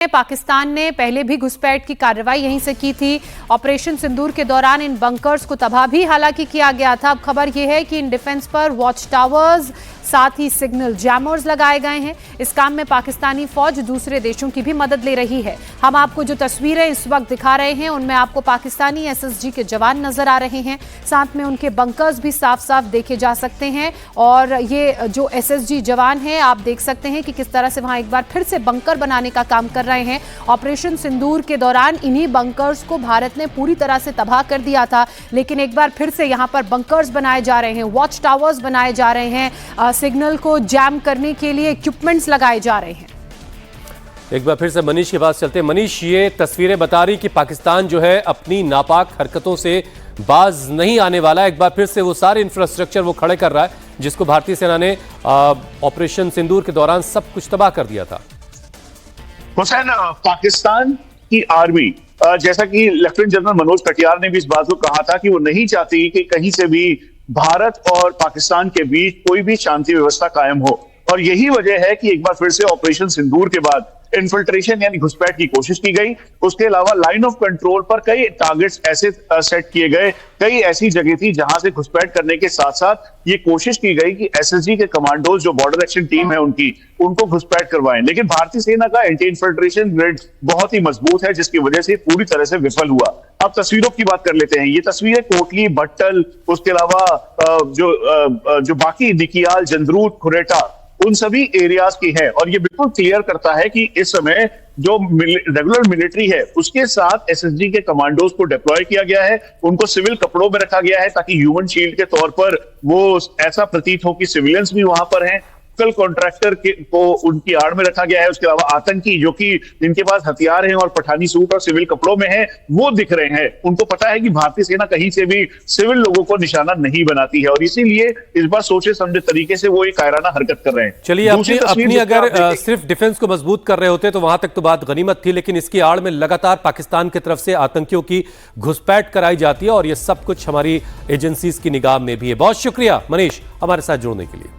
पाकिस्तान ने पहले भी घुसपैठ की कार्रवाई यहीं से की थी। ऑपरेशन सिंदूर के दौरान इन बंकर्स को तबाह भी हालांकि किया गया था। अब खबर यह है कि इन डिफेंस पर वॉच टावर्स साथ ही सिग्नल जैमर्स लगाए गए हैं। इस काम में पाकिस्तानी फौज दूसरे देशों की भी मदद ले रही है। हम आपको जो तस्वीरें इस वक्त दिखा रहे हैं उनमें आपको पाकिस्तानी एसएसजी के जवान नजर आ रहे हैं, साथ में उनके बंकर्स भी साफ साफ देखे जा सकते हैं। और ये जो एसएसजी जवान हैं आप देख सकते हैं कि किस तरह से वहां एक बार फिर से बंकर बनाने का काम कर रहे हैं। ऑपरेशन सिंदूर के दौरान इन्हीं बंकर्स को भारत ने पूरी तरह से तबाह कर दिया था, लेकिन एक बार फिर से यहां पर बंकर्स बनाए जा रहे हैं, वॉच टावर्स बनाए जा रहे हैं, सिग्नल को जैम करने के लिए इक्विपमेंट्स लगाए जा रहे हैं। एक बार फिर से मनीष के पास चलते हैं। मनीष, ये तस्वीरें बता रही कि पाकिस्तान जो है अपनी नापाक हरकतों से बाज नहीं आने वाला। एक बार फिर से वो सारे इंफ्रास्ट्रक्चर वो खड़े कर रहा है जिसको भारतीय सेना ने ऑपरेशन सिंदूर के दौरान सब कुछ तबाह कर दिया था। हुसैन, पाकिस्तान की आर्मी जैसा कि लेफ्टिनेंट जनरल मनोज कटियार ने भी इस बात को कहा था कि वो नहीं चाहती कि कहीं से भी भारत और पाकिस्तान के बीच कोई भी शांति व्यवस्था कायम हो, और यही वजह है कि एक बार फिर से ऑपरेशन सिंदूर के बाद इन्फिल्ट्रेशन यानी घुसपैठ की कोशिश की गई। उसके अलावा लाइन ऑफ कंट्रोल पर कई टारगेट्स ऐसे सेट किए गए, कई ऐसी जगह थी जहां से घुसपैठ करने के साथ साथ ये कोशिश की गई कि एसएसजी के कमांडोज जो बॉर्डर एक्शन टीम है उनको घुसपैठ करवाएं, लेकिन भारतीय सेना का एंटी इन्फिल्ट्रेशन ग्रिड बहुत ही मजबूत है जिसकी वजह से पूरी तरह से विफल हुआ। अब तस्वीरों की बात कर लेते हैं। ये तस्वीरें कोटली, भट्टल, उसके अलावा जो बाकी निकियाल, जंदरूट, खुरेटा, उन सभी एरियाज की है, और ये बिल्कुल क्लियर करता है कि इस समय जो रेगुलर मिलिट्री है उसके साथ एसएसजी के कमांडोज को डिप्लॉय किया गया है। उनको सिविल कपड़ों में रखा गया है ताकि ह्यूमन शील्ड के तौर पर वो ऐसा प्रतीत हो कि सिविलियंस भी वहां पर हैं। कॉन्ट्रैक्टर को उनकी आड़ में रखा गया है। उसके अलावा आतंकी जो कि जिनके पास हथियार हैं और पठानी सूट और सिविल कपड़ों में हैं, वो दिख रहे हैं। उनको पता है कि भारतीय सेना कहीं से भी सिविल लोगों को निशाना नहीं बनाती है, और इसीलिए इस बार सोचे समझे तरीके से वो एक कायराना हरकत कर रहे हैं। चलिए, अपनी अगर सिर्फ डिफेंस को मजबूत कर रहे होते तो वहां तक तो बात गनीमत थी, लेकिन इसकी आड़ में लगातार पाकिस्तान की तरफ से आतंकियों की घुसपैठ कराई जाती है, और यह सब कुछ हमारी एजेंसीज की निगाह में भी है। बहुत शुक्रिया मनीष हमारे साथ जुड़ने के लिए।